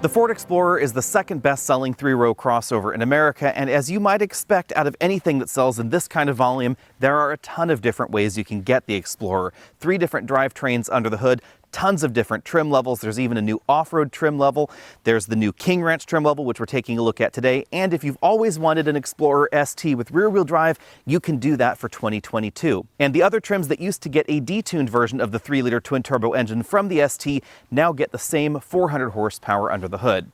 The Ford Explorer is the second best-selling three-row crossover in America, and as you might expect out of anything that sells in this kind of volume, there are a ton of different ways you can get the Explorer. 3 different drivetrains under the hood, tons of different trim levels. There's even a new off-road trim level. There's the new King Ranch trim level, which we're taking a look at today. And if you've always wanted an Explorer ST with rear-wheel drive, you can do that for 2022. And the other trims that used to get a detuned version of the 3-liter twin-turbo engine from the ST now get the same 400 horsepower under the hood.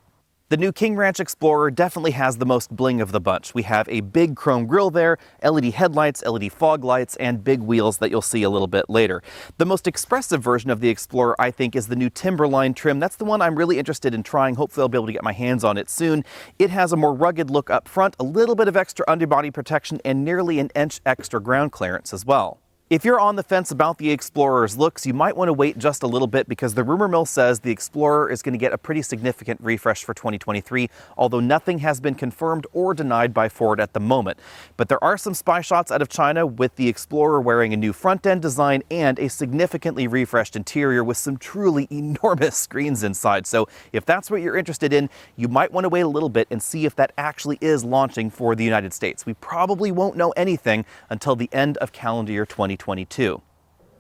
The new King Ranch Explorer definitely has the most bling of the bunch. We have a big chrome grille there, LED headlights, LED fog lights, and big wheels that you'll see a little bit later. The most expressive version of the Explorer, I think, is the new Timberline trim. That's the one I'm really interested in trying. Hopefully I'll be able to get my hands on it soon. It has a more rugged look up front, a little bit of extra underbody protection, and nearly an inch extra ground clearance as well. If you're on the fence about the Explorer's looks, you might want to wait just a little bit because the rumor mill says the Explorer is going to get a pretty significant refresh for 2023, although nothing has been confirmed or denied by Ford at the moment. But there are some spy shots out of China with the Explorer wearing a new front-end design and a significantly refreshed interior with some truly enormous screens inside. So if that's what you're interested in, you might want to wait a little bit and see if that actually is launching for the United States. We probably won't know anything until the end of calendar year 2022.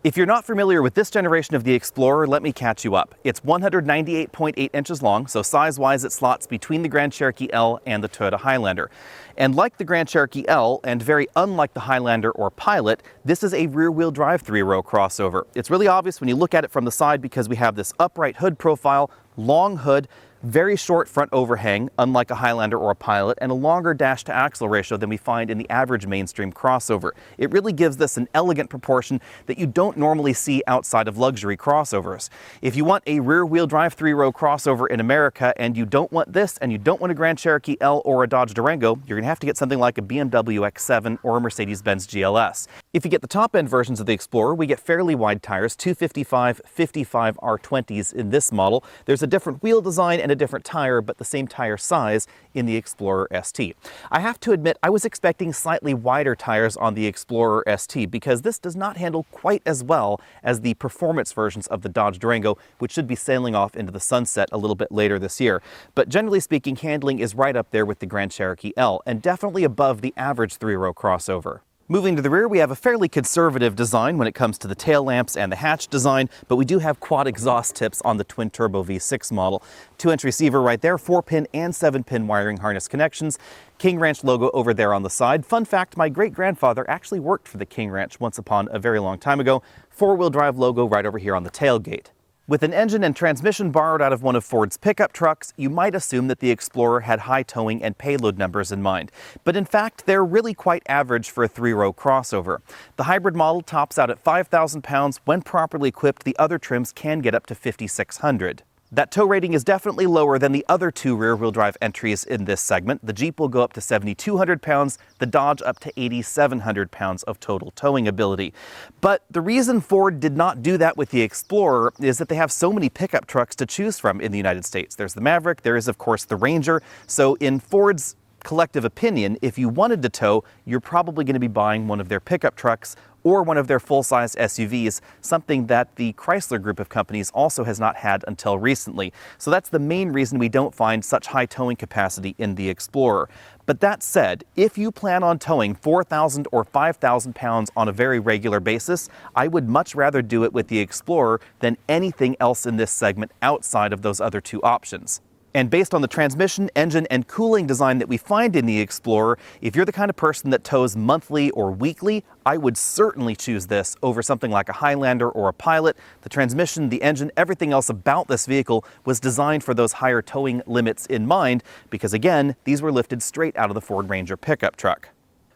If you're not familiar with this generation of the Explorer, let me catch you up. It's 198.8 inches long, so size-wise it slots between the Grand Cherokee L and the Toyota Highlander. And like the Grand Cherokee L, and very unlike the Highlander or Pilot, this is a rear-wheel drive 3-row crossover. It's really obvious when you look at it from the side because we have this upright hood profile, long hood, very short front overhang, unlike a Highlander or a Pilot, and a longer dash-to-axle ratio than we find in the average mainstream crossover. It really gives this an elegant proportion that you don't normally see outside of luxury crossovers. If you want a rear-wheel drive 3-row crossover in America and you don't want this and you don't want a Grand Cherokee L or a Dodge Durango, you're going to have to get something like a BMW X7 or a Mercedes-Benz GLS. If you get the top-end versions of the Explorer, we get fairly wide tires, 255/55 R20s in this model. There's a different wheel design and a different tire, but the same tire size in the Explorer ST. I have to admit, I was expecting slightly wider tires on the Explorer ST because this does not handle quite as well as the performance versions of the Dodge Durango, which should be sailing off into the sunset a little bit later this year. But generally speaking, handling is right up there with the Grand Cherokee L and definitely above the average 3-row crossover. Moving to the rear, we have a fairly conservative design when it comes to the tail lamps and the hatch design, but we do have quad exhaust tips on the twin-turbo V6 model. 2-inch receiver right there, 4-pin and 7-pin wiring harness connections. King Ranch logo over there on the side. Fun fact, my great-grandfather actually worked for the King Ranch once upon a very long time ago. 4-wheel drive logo right over here on the tailgate. With an engine and transmission borrowed out of one of Ford's pickup trucks, you might assume that the Explorer had high towing and payload numbers in mind. But in fact, they're really quite average for a 3-row crossover. The hybrid model tops out at 5,000 pounds. When properly equipped, the other trims can get up to 5,600. That tow rating is definitely lower than the other 2 rear-wheel drive entries in this segment. The Jeep will go up to 7,200 pounds, the Dodge up to 8,700 pounds of total towing ability. But the reason Ford did not do that with the Explorer is that they have so many pickup trucks to choose from in the United States. There's the Maverick, there is of course the Ranger. So in Ford's collective opinion, if you wanted to tow, you're probably going to be buying one of their pickup trucks or one of their full-size SUVs, something that the Chrysler group of companies also has not had until recently. So that's the main reason we don't find such high towing capacity in the Explorer. But that said, if you plan on towing 4,000 or 5,000 pounds on a very regular basis, I would much rather do it with the Explorer than anything else in this segment outside of those other 2 options. And based on the transmission, engine, and cooling design that we find in the Explorer, if you're the kind of person that tows monthly or weekly, I would certainly choose this over something like a Highlander or a Pilot. The transmission, the engine, everything else about this vehicle was designed for those higher towing limits in mind, because again, these were lifted straight out of the Ford Ranger pickup truck.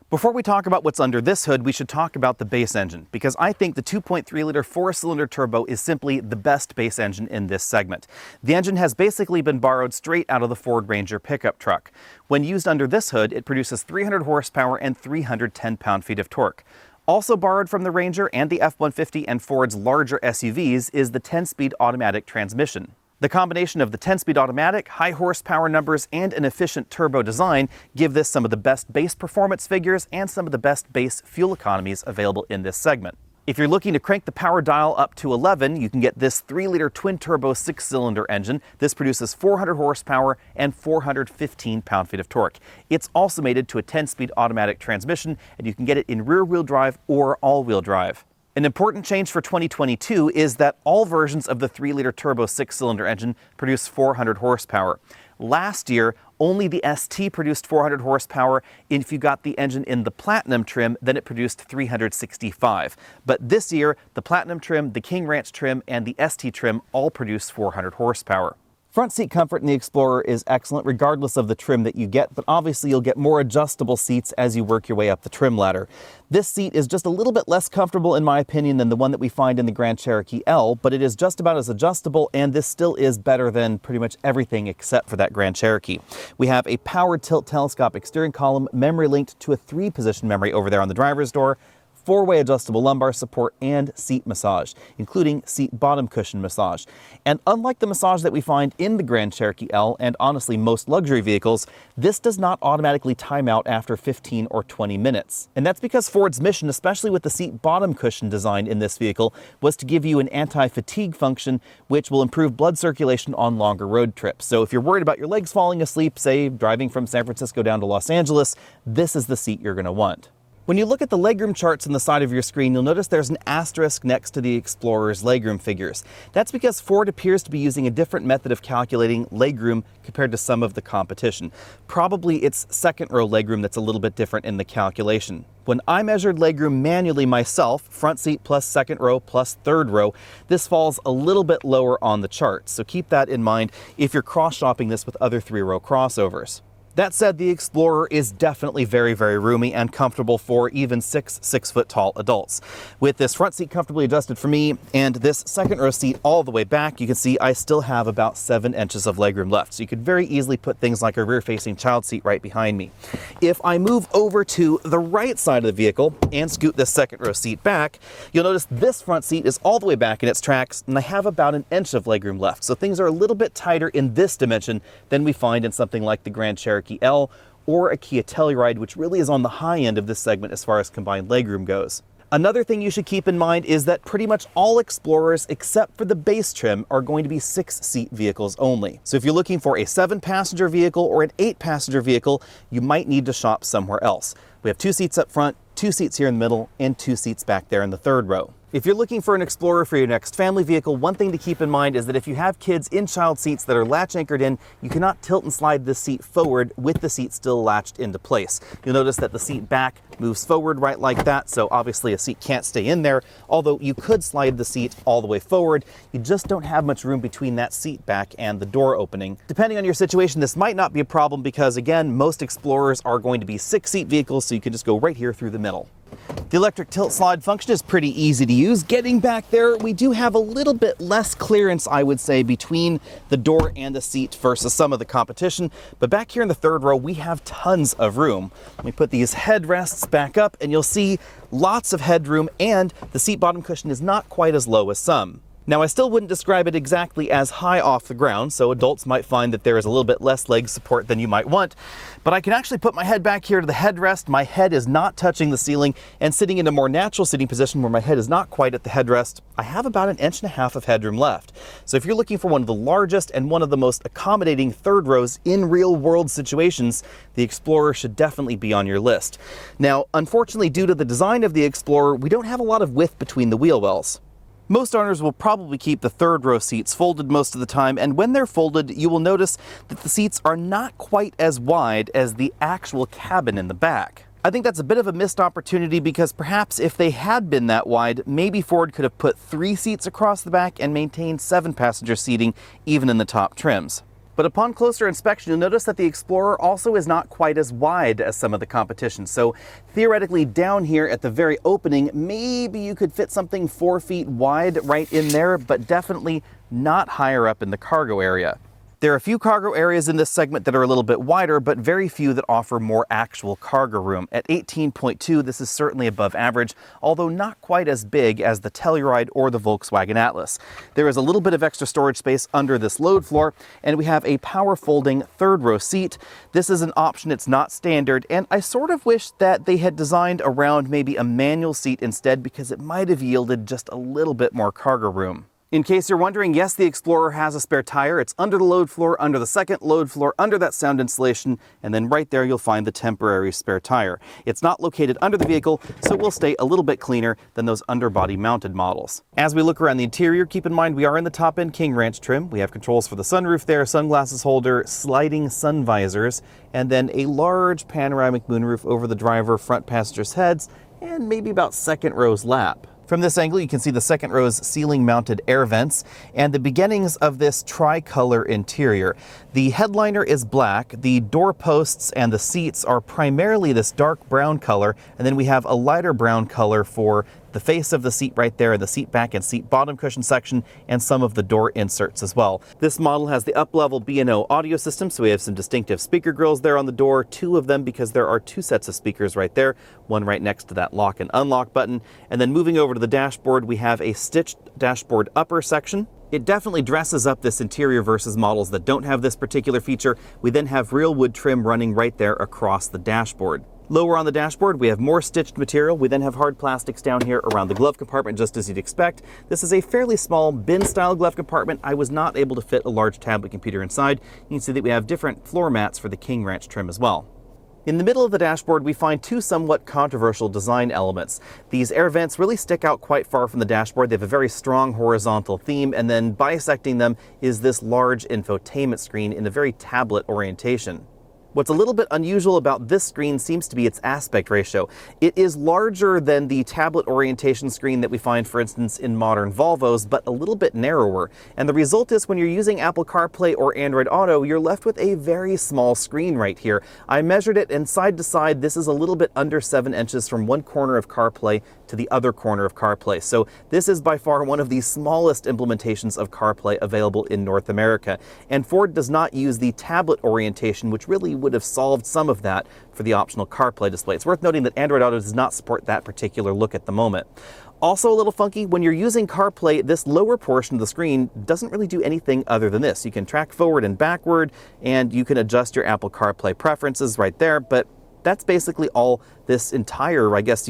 Before we talk about what's under this hood, we should talk about the base engine, because I think the 2.3-liter 4-cylinder turbo is simply the best base engine in this segment. The engine has basically been borrowed straight out of the Ford Ranger pickup truck. When used under this hood, it produces 300 horsepower and 310 pound-feet of torque. Also borrowed from the Ranger and the F-150 and Ford's larger SUVs is the 10-speed automatic transmission. The combination of the 10-speed automatic, high horsepower numbers, and an efficient turbo design give this some of the best base performance figures and some of the best base fuel economies available in this segment. If you're looking to crank the power dial up to 11, you can get this 3-liter twin-turbo 6-cylinder engine. This produces 400 horsepower and 415 pound-feet of torque. It's also mated to a 10-speed automatic transmission, and you can get it in rear-wheel drive or all-wheel drive. An important change for 2022 is that all versions of the 3-liter turbo 6-cylinder engine produce 400 horsepower. Last year, only the ST produced 400 horsepower. If you got the engine in the Platinum trim, then it produced 365. But this year, the Platinum trim, the King Ranch trim, and the ST trim all produce 400 horsepower. Front seat comfort in the Explorer is excellent regardless of the trim that you get, but obviously you'll get more adjustable seats as you work your way up the trim ladder. This seat is just a little bit less comfortable in my opinion than the one that we find in the Grand Cherokee L, but it is just about as adjustable, and this still is better than pretty much everything except for that Grand Cherokee. We have a powered tilt telescopic steering column, memory linked to a 3-position memory over there on the driver's door, 4-way adjustable lumbar support, and seat massage, including seat bottom cushion massage. And unlike the massage that we find in the Grand Cherokee L, and honestly most luxury vehicles, this does not automatically time out after 15 or 20 minutes. And that's because Ford's mission, especially with the seat bottom cushion design in this vehicle, was to give you an anti-fatigue function, which will improve blood circulation on longer road trips. So if you're worried about your legs falling asleep, say driving from San Francisco down to Los Angeles, this is the seat you're going to want. When you look at the legroom charts on the side of your screen, you'll notice there's an asterisk next to the Explorer's legroom figures. That's because Ford appears to be using a different method of calculating legroom compared to some of the competition. Probably it's second row legroom that's a little bit different in the calculation. When I measured legroom manually myself, front seat plus second row plus third row, this falls a little bit lower on the chart. So keep that in mind if you're cross-shopping this with other 3-row crossovers. That said, the Explorer is definitely very, very roomy and comfortable for even 6-foot-tall adults. With this front seat comfortably adjusted for me and this second row seat all the way back, you can see I still have about 7 inches of legroom left. So you could very easily put things like a rear-facing child seat right behind me. If I move over to the right side of the vehicle and scoot this second row seat back, you'll notice this front seat is all the way back in its tracks, and I have about 1 inch of legroom left. So things are a little bit tighter in this dimension than we find in something like the Grand Cherokee L or a Kia Telluride, which really is on the high end of this segment as far as combined legroom goes. Another thing you should keep in mind is that pretty much all Explorers except for the base trim are going to be 6-seat vehicles only. So if you're looking for a 7-passenger vehicle or an 8-passenger vehicle, you might need to shop somewhere else. We have 2 seats up front, 2 seats here in the middle, and 2 seats back there in the third row. If you're looking for an Explorer for your next family vehicle, one thing to keep in mind is that if you have kids in child seats that are latch anchored in, you cannot tilt and slide this seat forward with the seat still latched into place. You'll notice that the seat back moves forward right like that, so obviously a seat can't stay in there, although you could slide the seat all the way forward. You just don't have much room between that seat back and the door opening. Depending on your situation, this might not be a problem because, again, most Explorers are going to be 6-seat vehicles, so you can just go right here through the middle. The electric tilt slide function is pretty easy to use. Getting back there, we do have a little bit less clearance, I would say, between the door and the seat versus some of the competition. But back here in the third row, we have tons of room. Let me put these headrests back up and you'll see lots of headroom, and the seat bottom cushion is not quite as low as some. Now, I still wouldn't describe it exactly as high off the ground, so adults might find that there is a little bit less leg support than you might want, but I can actually put my head back here to the headrest. My head is not touching the ceiling, and sitting in a more natural sitting position where my head is not quite at the headrest, I have about 1.5 inches of headroom left. So if you're looking for one of the largest and one of the most accommodating third rows in real world situations, the Explorer should definitely be on your list. Now, unfortunately, due to the design of the Explorer, we don't have a lot of width between the wheel wells. Most owners will probably keep the third row seats folded most of the time, and when they're folded, you will notice that the seats are not quite as wide as the actual cabin in the back. I think that's a bit of a missed opportunity because perhaps if they had been that wide, maybe Ford could have put 3 seats across the back and maintained 7-passenger seating even in the top trims. But upon closer inspection, you'll notice that the Explorer also is not quite as wide as some of the competition. So theoretically, down here at the very opening, maybe you could fit something 4 feet wide right in there, but definitely not higher up in the cargo area. There are a few cargo areas in this segment that are a little bit wider, but very few that offer more actual cargo room. At 18.2, this is certainly above average, although not quite as big as the Telluride or the Volkswagen Atlas. There is a little bit of extra storage space under this load floor, and we have a power folding third row seat. This is an option, it's not standard, and I sort of wish that they had designed around maybe a manual seat instead, because it might have yielded just a little bit more cargo room. In case you're wondering, yes, the Explorer has a spare tire. It's under the load floor, under the second load floor, under that sound insulation, and then right there you'll find the temporary spare tire. It's not located under the vehicle, so it will stay a little bit cleaner than those underbody mounted models. As we look around the interior, keep in mind we are in the top-end King Ranch trim. We have controls for the sunroof there, sunglasses holder, sliding sun visors, and then a large panoramic moonroof over the driver, front passengers' heads, and maybe about second row's lap. From this angle, you can see the second row's ceiling-mounted air vents and the beginnings of this tricolor interior. The headliner is black, the door posts and the seats are primarily this dark brown color, and then we have a lighter brown color for the face of the seat right there, the seat back and seat bottom cushion section, and some of the door inserts as well. This model has the up-level B&O audio system, so we have some distinctive speaker grills there on the door, two of them because there are two sets of speakers right there, one right next to that lock and unlock button. And then moving over to the dashboard, we have a stitched dashboard upper section. It definitely dresses up this interior versus models that don't have this particular feature. We then have real wood trim running right there across the dashboard. Lower on the dashboard, we have more stitched material. We then have hard plastics down here around the glove compartment, just as you'd expect. This is a fairly small bin-style glove compartment. I was not able to fit a large tablet computer inside. You can see that we have different floor mats for the King Ranch trim as well. In the middle of the dashboard, we find two somewhat controversial design elements. These air vents really stick out quite far from the dashboard. They have a very strong horizontal theme, and then bisecting them is this large infotainment screen in a very tablet orientation. What's a little bit unusual about this screen seems to be its aspect ratio. It is larger than the tablet orientation screen that we find, for instance, in modern Volvos, but a little bit narrower. And the result is when you're using Apple CarPlay or Android Auto, you're left with a very small screen right here. I measured it, and side to side, this is a little bit under 7 inches from one corner of CarPlay to the other corner of CarPlay. So this is by far one of the smallest implementations of CarPlay available in North America. And Ford does not use the tablet orientation, which really would have solved some of that for the optional CarPlay display. It's worth noting that Android Auto does not support that particular look at the moment. Also a little funky, when you're using CarPlay, this lower portion of the screen doesn't really do anything other than this. You can track forward and backward, and you can adjust your Apple CarPlay preferences right there, but that's basically all this entire, I guess,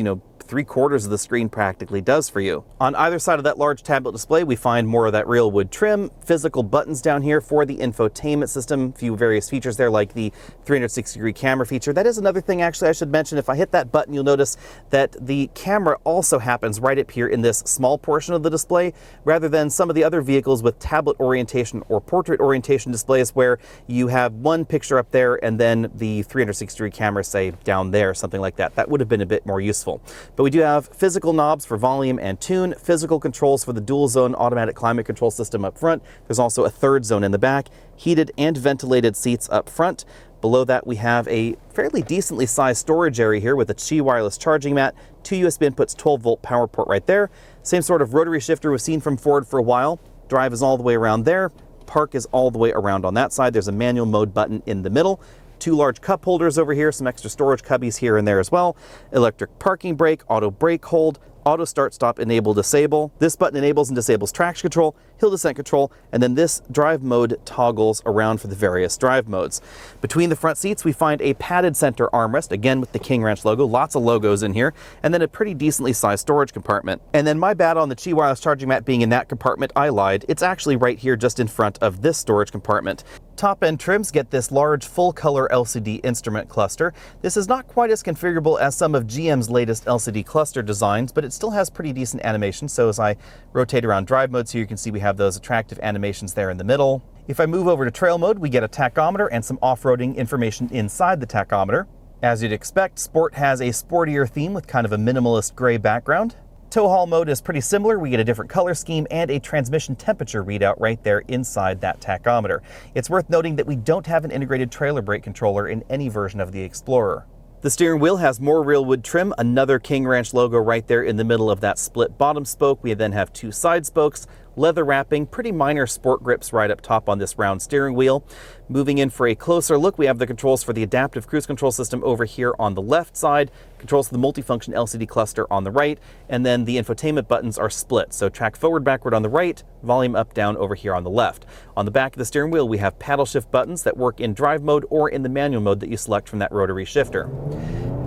3/4 of the screen practically does for you. On either side of that large tablet display, we find more of that real wood trim, physical buttons down here for the infotainment system, a few various features there like the 360-degree camera feature. That is another thing actually I should mention. If I hit that button, you'll notice that the camera also happens right up here in this small portion of the display, rather than some of the other vehicles with tablet orientation or portrait orientation displays where you have one picture up there and then the 360-degree camera, say, down there, something like that. That would have been a bit more useful. But we do have physical knobs for volume and tune, physical controls for the dual zone automatic climate control system up front. There's also a third zone in the back, heated and ventilated seats up front. Below that, we have a fairly decently sized storage area here with a Qi wireless charging mat, two USB inputs, 12-volt power port right there. Same sort of rotary shifter we've seen from Ford for a while. Drive is all the way around there. Park is all the way around on that side. There's a manual mode button in the middle. Two large cup holders over here, some extra storage cubbies here and there as well. Electric parking brake, auto brake hold, auto start stop enable disable. This button enables and disables traction control, hill descent control, and then this drive mode toggles around for the various drive modes. Between the front seats, we find a padded center armrest, again with the King Ranch logo, lots of logos in here, and then a pretty decently sized storage compartment. And then my bad on the Qi wireless charging mat being in that compartment, I lied. It's actually right here just in front of this storage compartment. Top-end trims get this large full-color LCD instrument cluster. This is not quite as configurable as some of GM's latest LCD cluster designs, but it still has pretty decent animation. So as I rotate around drive modes here, you can see we have those attractive animations there in the middle. If I move over to trail mode, we get a tachometer and some off-roading information inside the tachometer. As you'd expect, Sport has a sportier theme with kind of a minimalist gray background. Tow haul mode is pretty similar. We get a different color scheme and a transmission temperature readout right there inside that tachometer. It's worth noting that we don't have an integrated trailer brake controller in any version of the Explorer. The steering wheel has more real wood trim, another King Ranch logo right there in the middle of that split bottom spoke. We then have two side spokes, leather wrapping, pretty minor sport grips right up top on this round steering wheel. Moving in for a closer look, we have the controls for the adaptive cruise control system over here on the left side, controls for the multifunction LCD cluster on the right, and then the infotainment buttons are split. So track forward, backward on the right, volume up, down over here on the left. On the back of the steering wheel, we have paddle shift buttons that work in drive mode or in the manual mode that you select from that rotary shifter.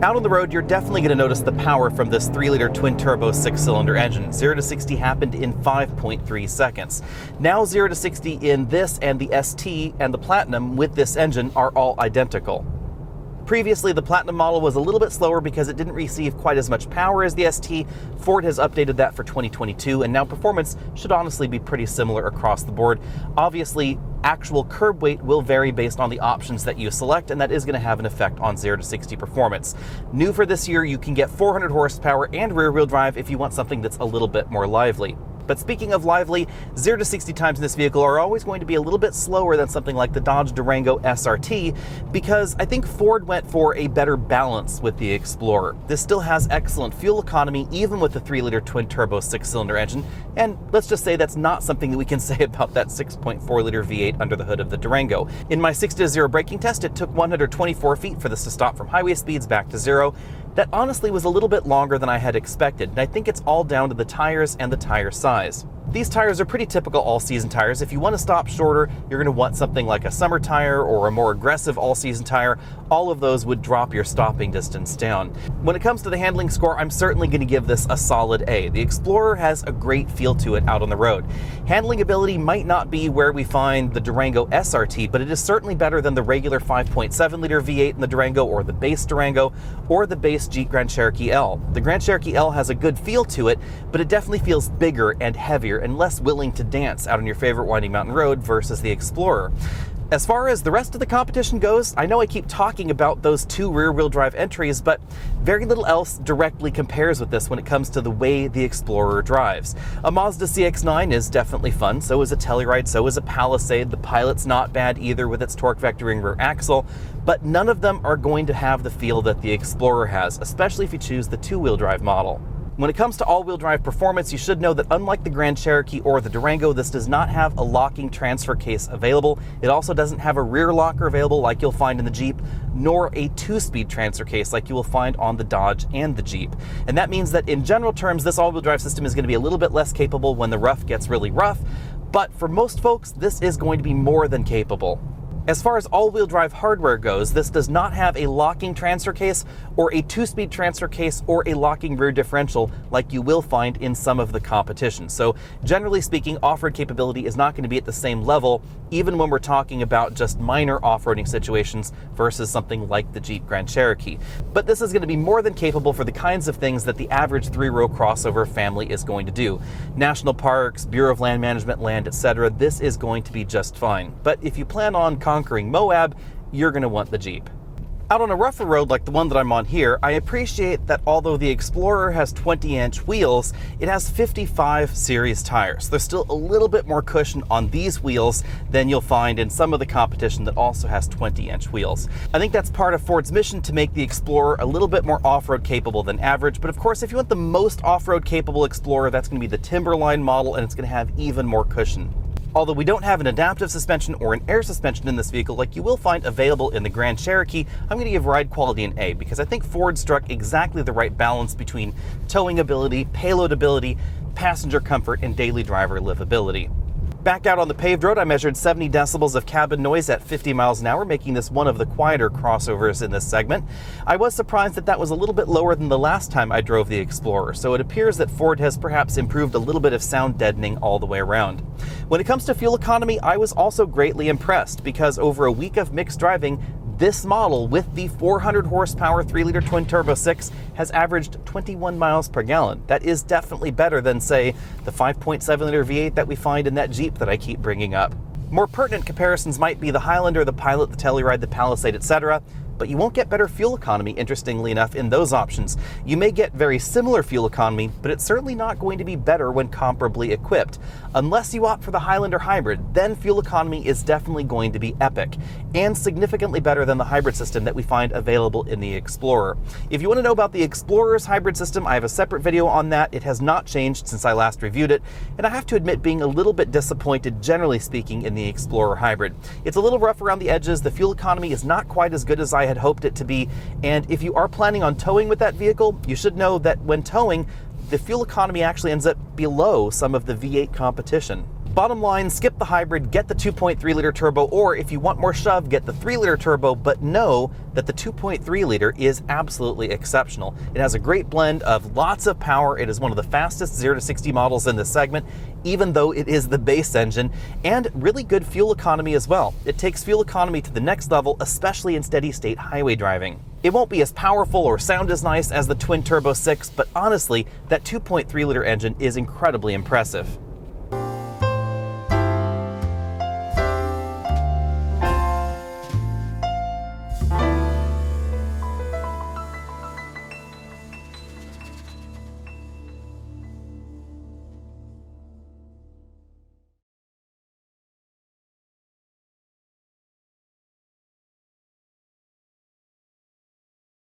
Out on the road, you're definitely going to notice the power from this 3-liter twin-turbo 6-cylinder engine. 0 to 60 happened in 5.3 seconds. Now 0 to 60 in this and the ST and the Platinum with this engine are all identical. Previously, the Platinum model was a little bit slower because it didn't receive quite as much power as the ST. Ford has updated that for 2022, and now performance should honestly be pretty similar across the board. Obviously, actual curb weight will vary based on the options that you select, and that is going to have an effect on 0 to 60 performance. New for this year, you can get 400 horsepower and rear-wheel drive if you want something that's a little bit more lively. But speaking of lively, 0 to 60 times in this vehicle are always going to be a little bit slower than something like the Dodge Durango SRT, because I think Ford went for a better balance with the Explorer. This still has excellent fuel economy, even with the 3-liter twin-turbo 6-cylinder engine, and let's just say that's not something that we can say about that 6.4-liter V8 under the hood of the Durango. In my 60-0 braking test, it took 124 feet for this to stop from highway speeds back to 0. That honestly was a little bit longer than I had expected, and I think it's all down to the tires and the tire size. These tires are pretty typical all-season tires. If you want to stop shorter, you're going to want something like a summer tire or a more aggressive all-season tire. All of those would drop your stopping distance down. When it comes to the handling score, I'm certainly going to give this a solid A. The Explorer has a great feel to it out on the road. Handling ability might not be where we find the Durango SRT, but it is certainly better than the regular 5.7-liter V8 in the Durango, or the base Durango, or the base Jeep Grand Cherokee L. The Grand Cherokee L has a good feel to it, but it definitely feels bigger and heavier and less willing to dance out on your favorite winding mountain road versus the Explorer. As far as the rest of the competition goes, I know I keep talking about those two rear-wheel drive entries, but very little else directly compares with this when it comes to the way the Explorer drives. A Mazda CX-9 is definitely fun, so is a Telluride, so is a Palisade. The Pilot's not bad either with its torque vectoring rear axle, but none of them are going to have the feel that the Explorer has, especially if you choose the two-wheel drive model. When it comes to all-wheel drive performance, you should know that unlike the Grand Cherokee or the Durango, this does not have a locking transfer case available. It also doesn't have a rear locker available like you'll find in the Jeep, nor a 2-speed transfer case like you will find on the Dodge and the Jeep. And that means that in general terms, this all-wheel drive system is going to be a little bit less capable when the rough gets really rough, but for most folks, this is going to be more than capable. As far as all-wheel drive hardware goes, this does not have a locking transfer case or a 2-speed transfer case or a locking rear differential like you will find in some of the competition. So generally speaking, off-road capability is not going to be at the same level, even when we're talking about just minor off-roading situations versus something like the Jeep Grand Cherokee. But this is going to be more than capable for the kinds of things that the average 3-row crossover family is going to do. National parks, Bureau of Land Management land, etc. This is going to be just fine. But if you plan on conquering Moab, you're going to want the Jeep. Out on a rougher road like the one that I'm on here, I appreciate that although the Explorer has 20-inch wheels, it has 55 series tires. There's still a little bit more cushion on these wheels than you'll find in some of the competition that also has 20-inch wheels. I think that's part of Ford's mission to make the Explorer a little bit more off-road capable than average, but of course if you want the most off-road capable Explorer, that's going to be the Timberline model, and it's going to have even more cushion. Although we don't have an adaptive suspension or an air suspension in this vehicle like you will find available in the Grand Cherokee, I'm going to give ride quality an A because I think Ford struck exactly the right balance between towing ability, payload ability, passenger comfort, and daily driver livability. Back out on the paved road, I measured 70 decibels of cabin noise at 50 miles an hour, making this one of the quieter crossovers in this segment. I was surprised that that was a little bit lower than the last time I drove the Explorer, so it appears that Ford has perhaps improved a little bit of sound deadening all the way around. When it comes to fuel economy, I was also greatly impressed because over a week of mixed driving, this model with the 400 horsepower 3-liter twin-turbo 6 has averaged 21 miles per gallon. That is definitely better than, say, the 5.7-liter V8 that we find in that Jeep that I keep bringing up. More pertinent comparisons might be the Highlander, the Pilot, the Telluride, the Palisade, etc., but you won't get better fuel economy, interestingly enough, in those options. You may get very similar fuel economy, but it's certainly not going to be better when comparably equipped. Unless you opt for the Highlander hybrid, then fuel economy is definitely going to be epic, and significantly better than the hybrid system that we find available in the Explorer. If you want to know about the Explorer's hybrid system, I have a separate video on that. It has not changed since I last reviewed it, and I have to admit being a little bit disappointed, generally speaking, in the Explorer hybrid. It's a little rough around the edges, the fuel economy is not quite as good as I had hoped it to be, and if you are planning on towing with that vehicle, you should know that when towing, the fuel economy actually ends up below some of the V8 competition. Bottom line, skip the hybrid, get the 2.3 liter turbo, or if you want more shove, get the 3 liter turbo, but know that the 2.3 liter is absolutely exceptional. It has a great blend of lots of power. It is one of the fastest 0 to 60 models in this segment, even though it is the base engine, and really good fuel economy as well. It takes fuel economy to the next level, especially in steady state highway driving. It won't be as powerful or sound as nice as the twin turbo 6, but honestly, that 2.3 liter engine is incredibly impressive.